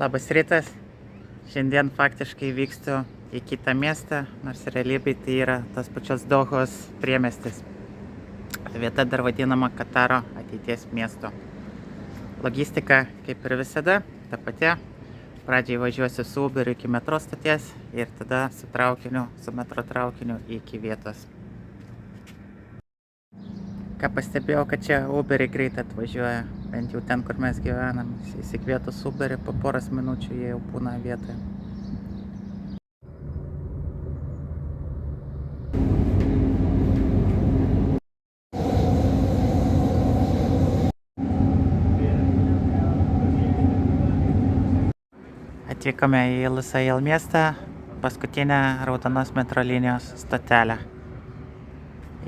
Labas rytas. Šiandien faktiškai vykstu į kitą miestą, nors realybėj tai yra tas pačios Dohos priemiestis. Vieta dar vadinama Kataro ateities miesto. Logistika, kaip ir visada, ta pati. Pradžiai važiuosiu su Uberiu iki metro stoties ir tada su metro traukiniu iki vietos. Ką pastebėjau, kad čia Uberiai greit atvažiuoja, bent jau ten, kur mes gyvenam. Įsikvietus Uberį, po poros minučių jie jau būna vietoje. Atvykome į Lusail miestą, paskutinę raudonos metro linijos stotelę.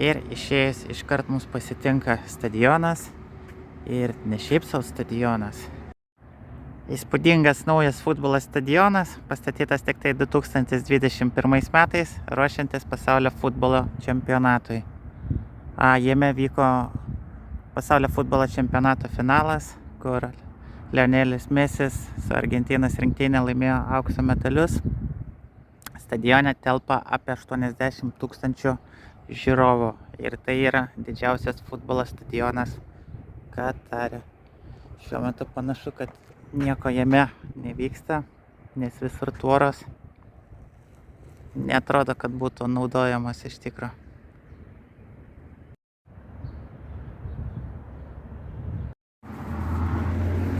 Ir išėjus iškart mus pasitinka stadionas. Ir ne šiaip sau stadionas. Įspūdingas naujas futbolo stadionas, pastatytas tik tai 2021 metais, ruošiantis pasaulio futbolo čempionatui. Jame vyko pasaulio futbolo čempionato finalas, kur Lionelis Mesis su Argentinos rinktinė laimėjo aukso medalius. Stadione telpa apie 80 000 žiūrovų ir tai yra didžiausias futbolo stadionas Katare. Šiuo metu panašu, kad nieko jame nevyksta, nes visur tvoros. Neatrodo, kad būtų naudojamos iš tikro.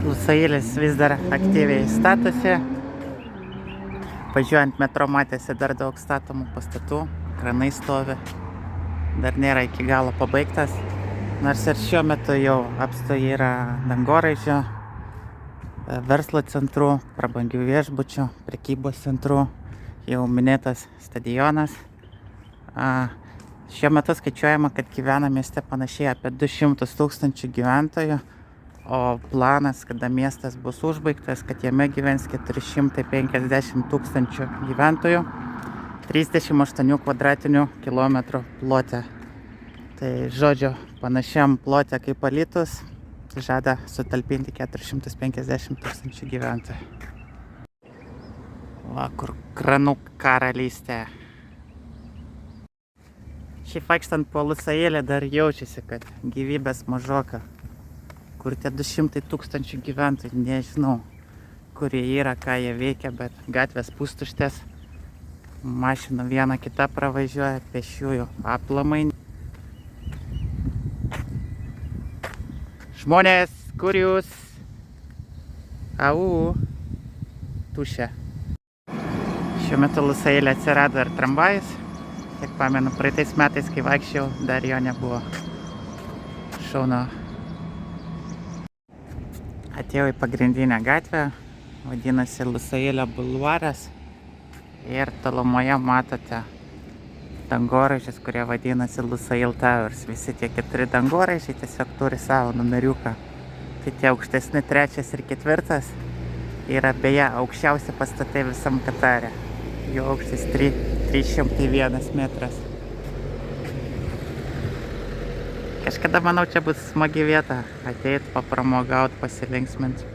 Lusailis vis dar aktyviai statosi. Važiuojant metro matėsi dar daug statomų pastatų, kranai stovi. Dar nėra iki galo pabaigtas. Nors ir šiuo metu jau apstu yra dangoraižių, verslo centrų, prabangių viešbučių, prekybos centrų, jau minėtas stadionas. Šiuo metu skaičiuojama, kad gyvena mieste panašiai apie 200 000 gyventojų, o planas, kada miestas bus užbaigtas, kad jame gyvens 450 000 gyventojų, 38 kvadratinių kilometrų plote. Tai žodžiu, panašiam plote kaip Alytus žada sutalpinti 450 000 gyventojų. Va, kur kranų karalystė. Šiaip vaikštant po Lusailį dar jaučiasi, kad gyvybės mažoka. Kur tie 200 000 gyventojų, nežinau, kur jie yra, ką jie veikia, bet gatvės pustuštės. Mašinų viena kita pravažiuoja, pėsčiųjų aplamai. Žmonės, kur jūs? Tuščia. Šiuo metu Lusailė atsirado ir tramvajus. Kiek pamenu, praeitais metais, kai vaikščiau, dar jo nebuvo. Šaunu. Atėjau į pagrindinę gatvę, vadinasi Lusailio bulvaras. Ir tolumoje matote dangoraižius, kurie vadinasi Lusail Towers. Visi tie 4 dangoraižiai tiesiog turi savo numeriuką. Tai tie aukštesni 3 ir 4 yra beje aukščiausi pastatai visam Katare. Jų aukštis 301 metras. Kažkada, manau, čia bus smagi vieta ateit, papramogaut, pasilinksmint.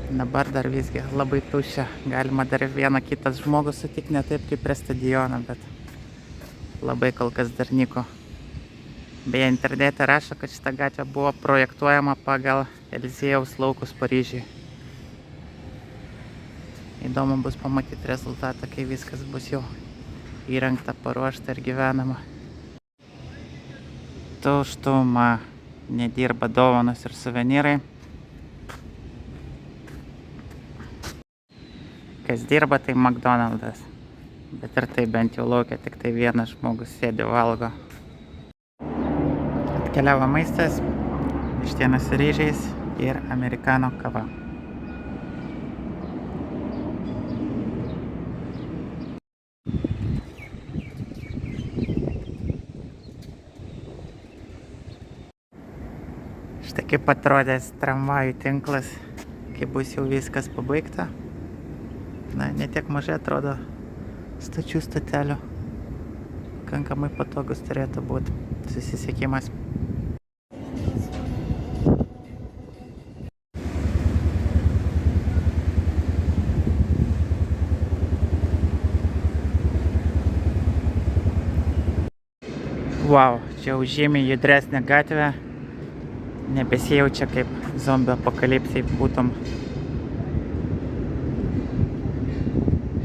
Dabar dar visgi labai tuščia. Galima dar vieną kitą žmogų sutikti, ne taip kaip prie stadiono, bet labai kol kas dar niko. Beje, internete rašo, kad šita gatvė buvo projektuojama pagal Eliziejaus laukus Paryžiui. Įdomu bus pamatyti rezultatą, kai viskas bus jau įrengta, paruošta ir gyvenama. Tuštuma, nedirba dovanos ir suvenyrai. Kas dirba, tai McDonald's. Bet ir tai bent jau laukia tik tai vienas žmogus sėdi valgo. Atkeliavo maistas, vištienos su ryžiais ir amerikano kava. Štai kaip atrodės tramvajų tinklas, kai bus jau viskas pabaigta. Ne tiek mažai atrodo stočių stotelių. Kankamai patogus turėtų būti susisiekimas. Vau, čia jau žymiai judresnė gatvė. Nebesijaučia kaip zombio apokalipsiai būtum.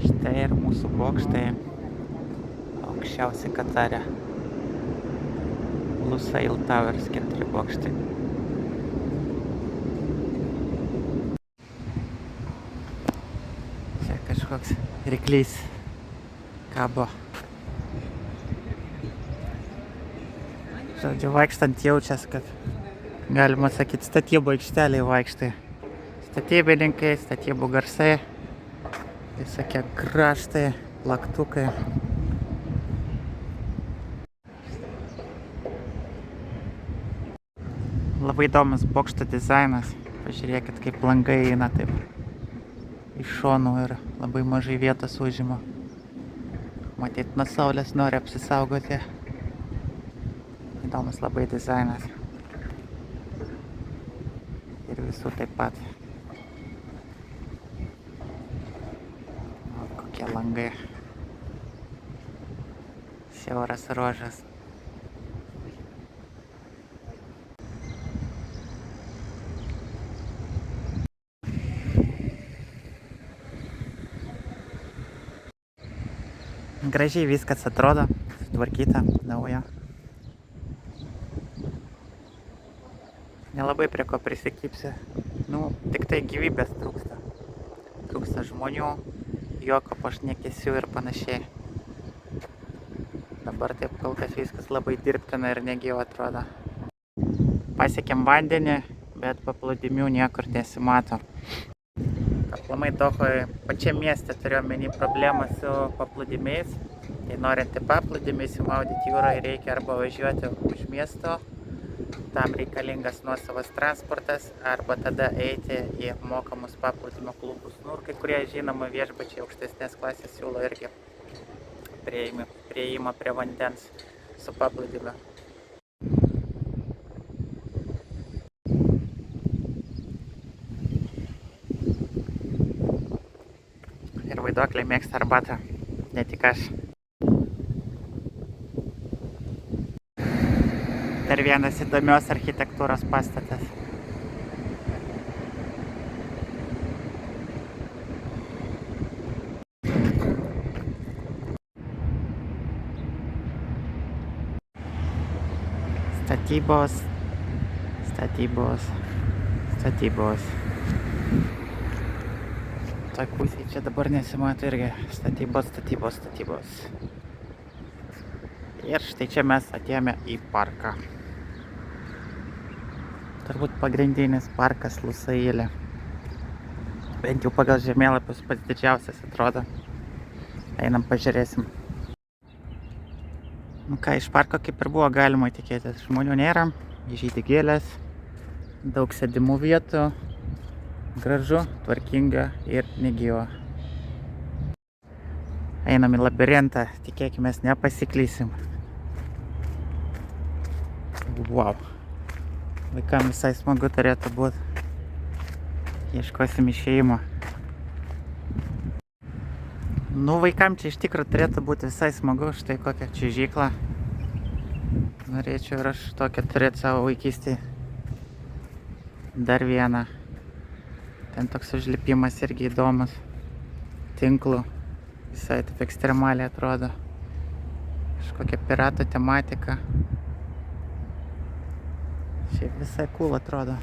Štai ir mūsų bokštai. Aukščiausi Katare. Lusail Towers 4 bokštai. Čia kažkoks ryklys kabo. Žodžiu, vaikštant jaučiasi, kad galima sakyti, statybų aikšteliai vaikštai. Statybininkai, statybų garsai, visokie kraštai, plaktukai. Labai įdomus bokšto dizainas. Pažiūrėkit, kaip langai eina taip iš šonų ir labai mažai vietos užima. Matyt, nuo saulės nori apsisaugoti. Įdomus labai dizainas. Ir visų taip pat. O, kokie langai. Siauras ruožas. Gražiai viskas atrodo, sutvarkyta, nauja. Nelabai prie ko prisikipsi. Tik tai gyvybės trūksta. Trūksta žmonių, jokio pašnekesių ir panašiai. Dabar taip kol kas viskas labai dirbtina ir negyva atrodo. Pasiekėm vandenį, bet paplūdimių niekur nesimato. Aplamai Dohoje pačiam mieste turiu omeny problemą su paplūdimiais. Tai norint į paplūdimį įsimaudyti jūroje reikia arba važiuoti už miesto, tam reikalingas nuosavas transportas, arba tada eiti į mokamus paplūdimio klubus. Ir kai kurie žinoma viešbučiai aukštesnės klasės siūlo irgi prieimą prie vandens su paplūdimiu. Ir vaiduokliai mėgsta arbatą, ne tik aš. Dar vienas įdomios architektūros pastatas. Statybos. Toj pusėje čia dabar nesimato irgi statybos. Ir štai čia mes atėjome į parką. Turbūt pagrindinis parkas Lusailė. Bent jau pagal žemėlapius pats didžiausias atrodo. Einam pažiūrėsim. Ką, iš parko kaip ir buvo galima tikėtis. Žmonių nėra, žydi gėlės, daug sėdimų vietų. Gražu, tvarkinga ir negyva. Einam į labirintą, tikėkimės nepasiklysim. Wow. Vaikam visai smagu turėtų būti. Ieškosim išėjimo. Vaikam čia iš tikrųjų turėtų būti visai smagu. Štai kokią čiuožyklą. Norėčiau ir aš tokią turėti savo vaikystėje. Dar vieną. Ten toks užlipimas irgi įdomus. Tinklų. Visai taip ekstremaliai atrodo. Kažkokia piratų tematika. Šiaip visai cool atrodo.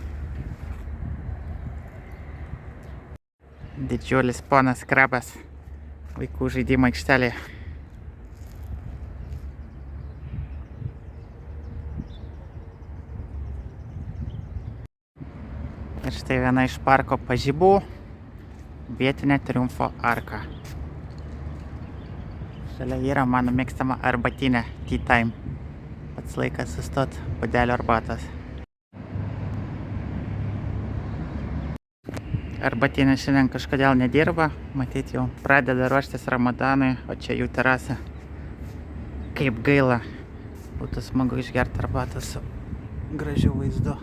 Didžiulis ponas krabas. Vaikų žaidimo aikštelėje. Ir štai viena iš parko pažybų. Vietinė Triumfo arka. Šalia yra mano mėgstama arbatinė Tea Time. Pats laikas sustot puodelio arbatos. Arbatinė šiandien kažkodėl nedirba. Matyt, jau pradeda ruoštis Ramadanui, o čia jų terasa. Kaip gaila. Būtų smagu išgerti arbatą su gražiu vaizdu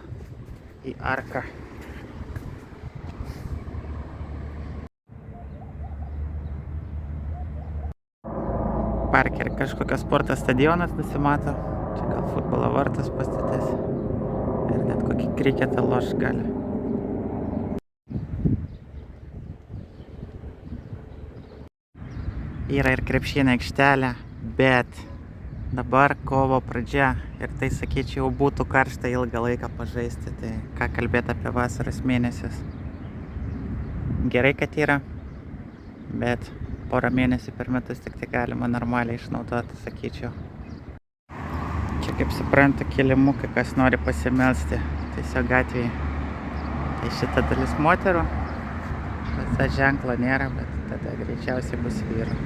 į arką. Parke ir kažkokios sporto stadionas nusimato. Čia gal futbolo vartas pastatys. Ir net kokį kriketą loš gali. Yra ir krepšinio aikštelė, bet dabar kovo pradžia ir tai, sakyčiau, būtų karšta ilgą laiką pažaisti. Tai ką kalbėti apie vasaros mėnesius. Gerai, kad yra, bet porą mėnesių per metus tik tai galima normaliai išnaudoti, sakyčiau. Čia, kaip suprantu, kilimukai, kas nori pasimelsti tiesiog gatvėje. Tai šita dalis moterų, tas ženklo nėra, bet tada greičiausiai bus vyrų.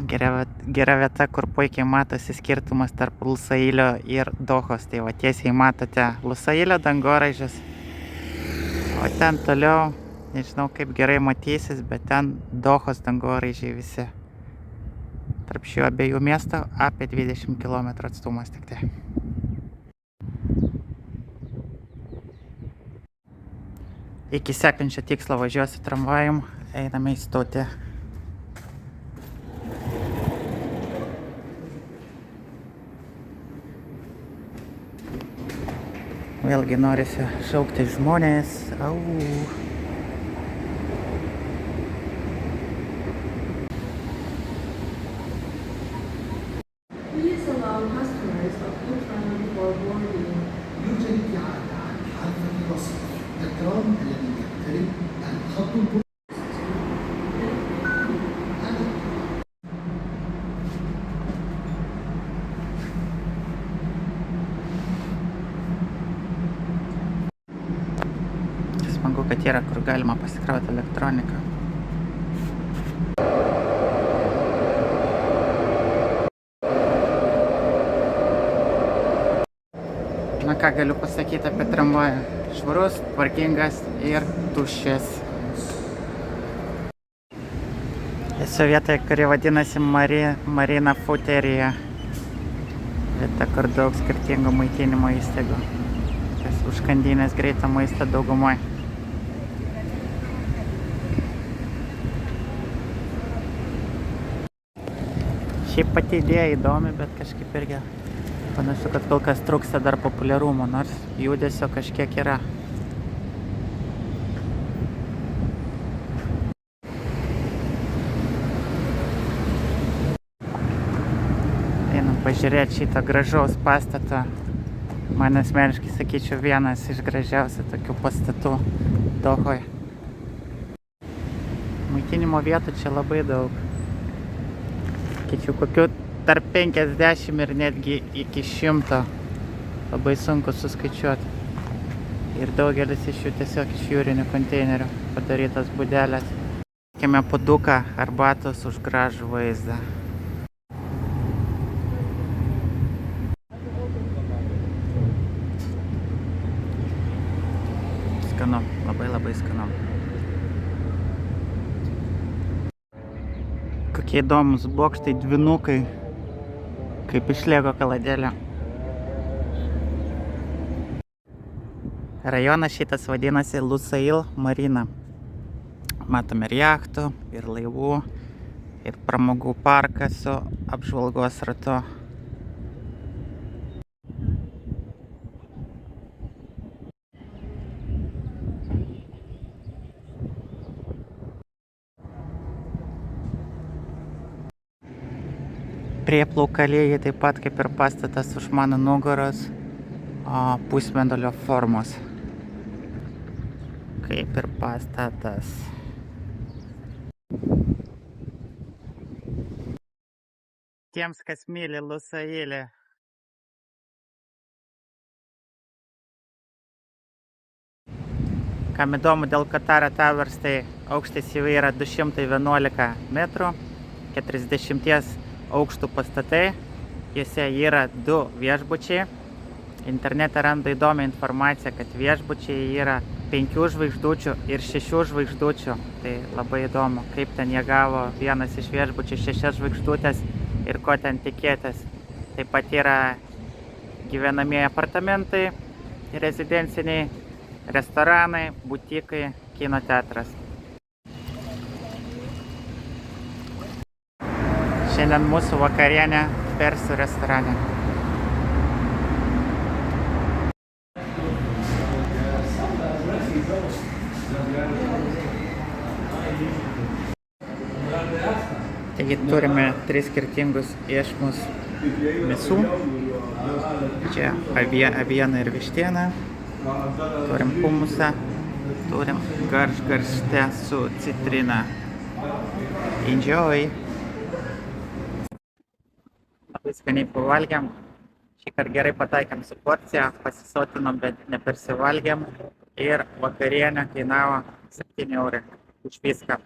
Gera vieta, kur puikiai matosi skirtumas tarp Lusailio ir Dohos. Tai va tiesiai matote Lusailio dangoraižius, o ten toliau, nežinau kaip gerai matysis, bet ten Dohos dangoraižiai visi. Tarp šių abiejų miestų apie 20 km atstumas tik tai. Iki sekančio tikslo važiuosiu tramvajum, einame į stotį. Vėlgi norisi šaukti žmonės. Au. Please allow customers of Lufthansa before boarding. يرجى الابتعاد عن حافة الرصيف. الترام الذي يقترب الخط Smagu, kad yra, kur galima pasikrauti elektroniką. Na ką galiu pasakyti apie tramvajų? Švarus, tvarkingas ir tuščias. Esu vietoje, kuri vadinasi Marina Futerija. Vieta, kur daug skirtingų maitinimo įstaigų. Kas užkandinės greitą maistą daugumoj. Šiaip pati idėja įdomi, bet kažkaip irgi panašu, kad kol kas trūksta dar populiarumo, nors judesio kažkiek yra. Einam pažiūrėti šitą gražaus pastato. Man asmeniškai sakyčiau vienas iš gražiausių tokių pastatų Dohoje. Maitinimo vietų čia labai daug. Sakyčiau, kokių tarp 50 ir netgi iki 100. Labai sunku suskaičiuoti. Ir daugelis iš jų tiesiog iš jūrinių konteinerių padarytas būdelės. Kime puduką arbatos už gražų vaizdą. Skanu, labai skanu. Kokie įdomus bokštai, dvinukai, kaip iš Lego kaladėlio. Rajonas šitas vadinasi Lusail Marina. Matom ir jachtų, ir laivų, ir pramogų parką su apžvalgos ratu. Prieplauka lygiai taip pat kaip ir pastatas už mano nugaros, pusmėnulio formos. Kaip ir pastatas. Tiems, kas myli Lusailį. Kam įdomu dėl Katara Towers, tai aukštis jau yra 211 metrų, 40 aukštų pastatai, juose yra 2 viešbučiai. Internete randa įdomią informaciją, kad viešbučiai yra 5 žvaigždučių ir 6 žvaigždučių. Tai labai įdomu, kaip ten jie gavo vienas iš viešbučių 6 žvaigždutės ir ko ten tikėtis. Taip pat yra gyvenamieji apartamentai, rezidenciniai, restoranai, butikai, kino teatras. Šiandien mūsų vakarienė Persų restorane. Taigi turime 3 skirtingus iešmus mėsų. Čia avieną ir vištieną. Turim humusą. Turim garštę su citrina. Enjoy! Labai skaniai pavalgėm. Šįkart gerai pataikėm su porcija, pasisotinom, bet nepersivalgėm. Ir vakarienė kainavo 7 eurai už viską.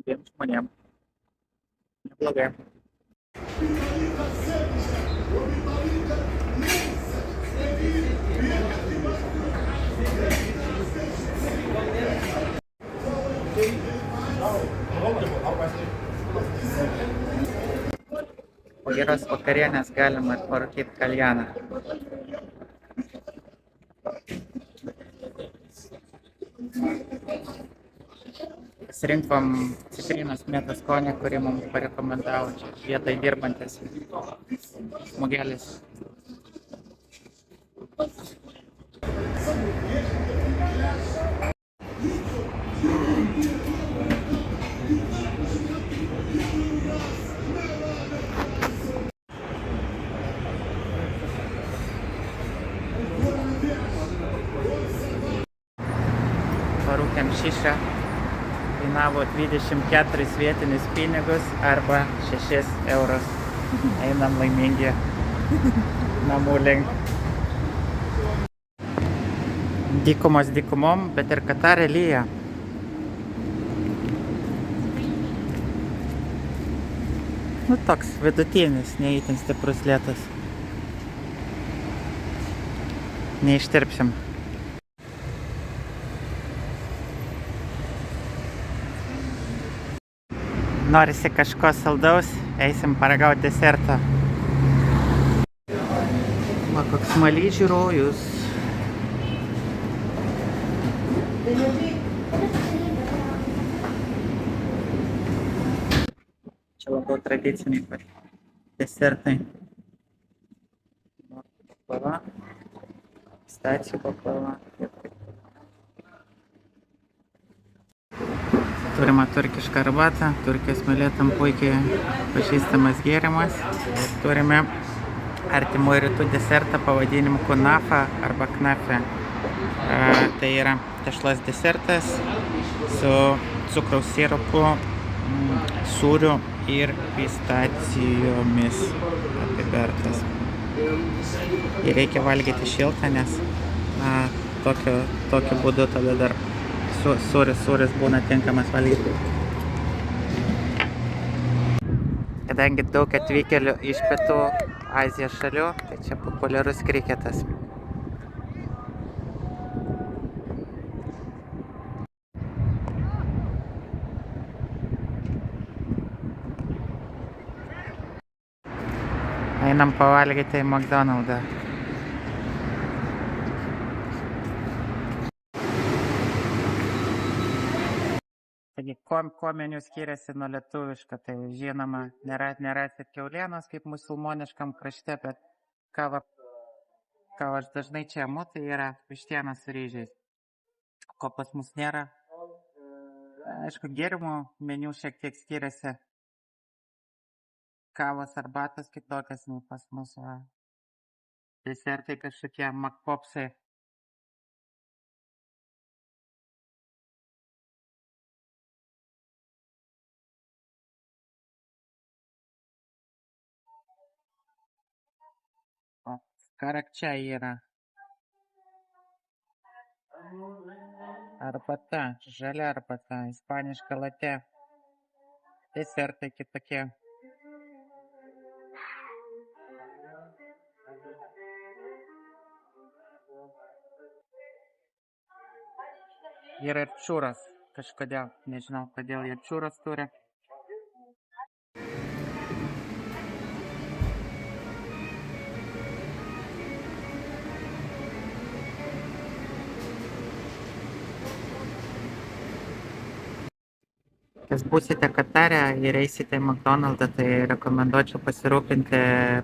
2 žmonėm. Neblogai. Po geros vakarienės galima parūkyti kaljaną. Pasirinkom citrinos mėtos skonį, kurį mums parekomendavo čia vietoj dirbantis žmogelis. Parūkėm šišą, kainavo 24 vietinius pinigus arba 6 eurus. Einam laimingi namų link. Dykumos dykumom, bet ir Katare lyja. Nu toks vidutinis, neįtin stiprus lietus. Neištirpsim. Norisi kažko saldaus, eisim paragauti desertą. Va, koks smaližių rojus. Čia labiau tradiciniai desertai. Baklava, pistacijų baklava. Turime turkišką arbatą, Turkijos mylėtam puikiai pažįstamas gėrimas. Ir turime artimųjų rytų desertą pavadinimu kunafa arba knafe. Tai yra tešlos desertas su cukraus sirupu, sūriu ir pistacijomis apibertas. Ir reikia valgyti šiltą, nes tokiu būdu tada dar sūris būna tinkamas valgyti. Kadangi daug atvykėlių iš pietų Azijos šalių, tai čia populiarus kriketas. Einam pavalgyti į McDonald'ą. Taigi, kuo meniu skiriasi nuo lietuviško, tai žinoma, nerasit kiaulienos kaip musulmoniškam krašte, bet ką aš dažnai čia imu, tai yra vištiena su ryžiais, ko pas mus nėra. Aišku, gėrimų meniu šiek tiek skiriasi. Kavos arbatos kitokios nei pas mus. Desertai kažkokie makpopsai. Karakčia yra. Arbata, žalia arbata, ispaniška latė. Desertai kitokie. Yra ir čūras kažkodėl, nežinau kodėl jie čūras turi. Kas būsite Katare ir eisite į McDonald'ą, tai rekomenduočiau pasirūpinti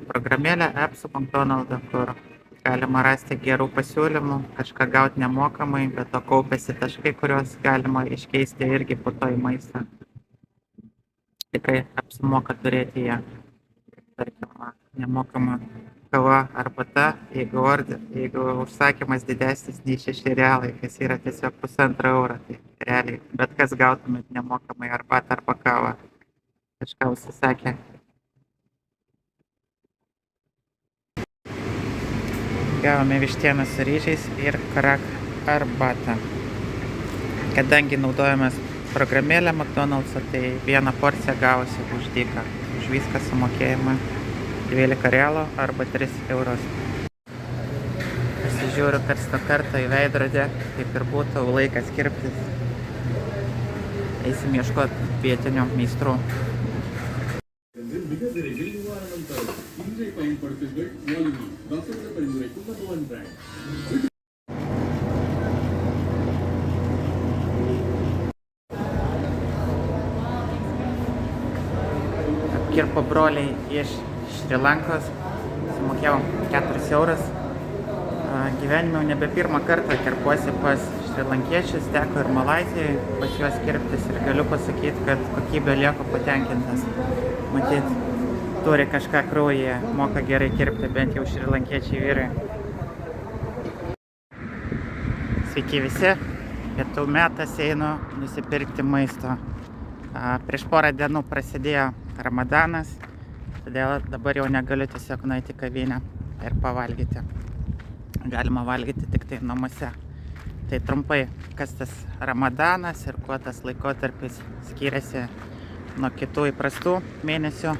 programėlę, app su McDonald'ą, kur galima rasti gerų pasiūlymų, kažką gauti nemokamai, bet to kaupėsi taškai, kuriuos galima iškeisti irgi po to į maistą. Tikrai apsimoka turėti ją. Tarkim, nemokama kava arbata, jeigu užsakymas didesnis nei 6 realai, kas yra tiesiog 1,5 euro, tai realiai bet kas gautumėt nemokamai arbatą arba kavą. Kažką užsisakė. Gavome vištieną su ryžiais ir karak arbatą. Kadangi naudojamės programėlę McDonald's, tai vieną porciją gavosi už dyką. Už viską sumokėjimą 12 realų arba 3 eurus. Pasižiūriu karstą kartą į veidrodį, kaip ir būtų laikas kirptis. Eisim ieškoti vietinių meistrų. மிக விரைவில் நிவாரணம் தரும் இன்றை பயன்படுத்துங்கள் வாலினி டாக்டர் பரிந்துரைக்கும் நம்பர் 1 brand. Apkirpo broliai iš Šri Lankos, sumokėjau 4 eurus. Gyvenime jau nebe pirmą kartą kirpuosi pas šrilankiečius, teko ir Malaizijai pas juos kirptis ir galiu pasakyti, kad kokybė lieku patenkintas. Matyt, turi kažką kraujyje, moka gerai kirpti, bent jau šrilankiečiai vyrai. Sveiki visi, pietų metas einu nusipirkti maisto. Prieš porą dienų prasidėjo Ramadanas, todėl dabar jau negaliu tiesiog nueiti į kavinę ir pavalgyti. Galima valgyti tik tai namuose. Tai trumpai, kas tas Ramadanas ir kuo tas laikotarpis skiriasi nuo kitų įprastų mėnesių.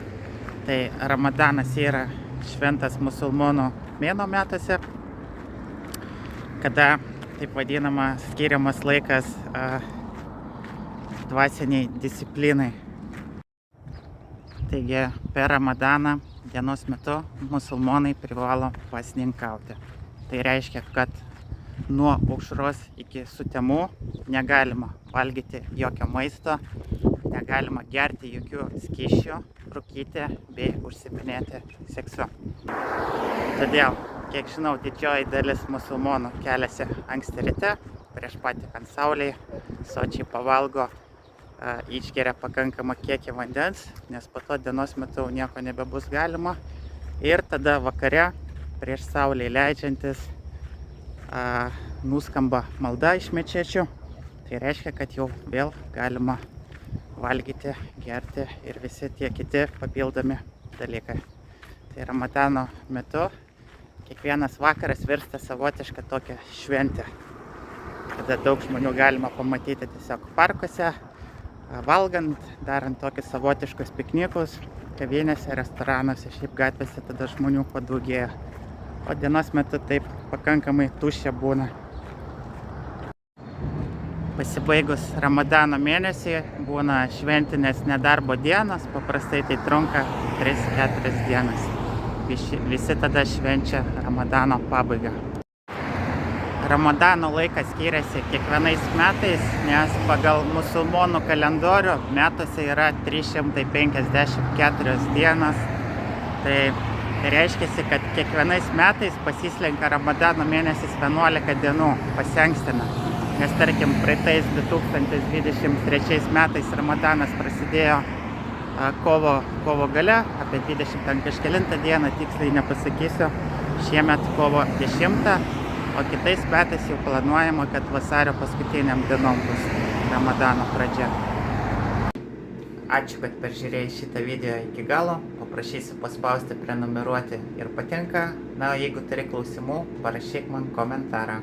Tai Ramadanas yra šventas musulmonų mėnuo metuose, kada, taip vadinama, skiriamas laikas dvasiniai disciplinai. Taigi per Ramadaną dienos metu musulmonai privalo pasninkauti. Tai reiškia, kad nuo aušros iki sutemų negalima valgyti jokio maisto, negalima gerti jokių skysčių, rūkyti bei užsiiminėti seksu. Todėl, kiek žinau, didžioji dalis musulmonų keliasi anksti ryte, prieš patekant saulei, sočiai pavalgo, išgeria pakankamą kiekį vandens, nes po to dienos metu nieko nebebus galima. Ir tada vakare, prieš saulei leidžiantis, nuskamba malda iš mečečių. Tai reiškia, kad jau vėl galima valgyti, gerti ir visi tie kiti papildomi dalykai. Tai Ramadano metu kiekvienas vakaras virsta savotišką tokią šventę, kada daug žmonių galima pamatyti tiesiog parkuose, valgant, darant tokius savotiškus piknikus, kavinėse, restoranuose, šiaip gatvėse tada žmonių padaugėja. O dienos metu taip pakankamai tuščia būna. Pasibaigus Ramadano mėnesį būna šventinės nedarbo dienos, paprastai tai trunka 3-4 dienas. Visi tada švenčia Ramadano pabaigą. Ramadano laikas skiriasi kiekvienais metais, nes pagal musulmonų kalendorių metuose yra 354 dienas. Tai reiškia, kad kiekvienais metais pasislenka Ramadano mėnesis 11 dienų, pasiankstina. Nes tarkim, praeitais 2023 metais Ramadanas prasidėjo kovo gale, apie 20 kažkelintą dieną, tiksliai nepasakysiu, šiemet kovo 10, o kitais metais jau planuojama, kad vasario paskutiniam dienom bus Ramadano pradžia. Ačiū, kad peržiūrėjai šitą video iki galo. Paprašysiu paspausti prenumeruoti ir patinka. Na, o jeigu turi klausimų, parašyk man komentarą.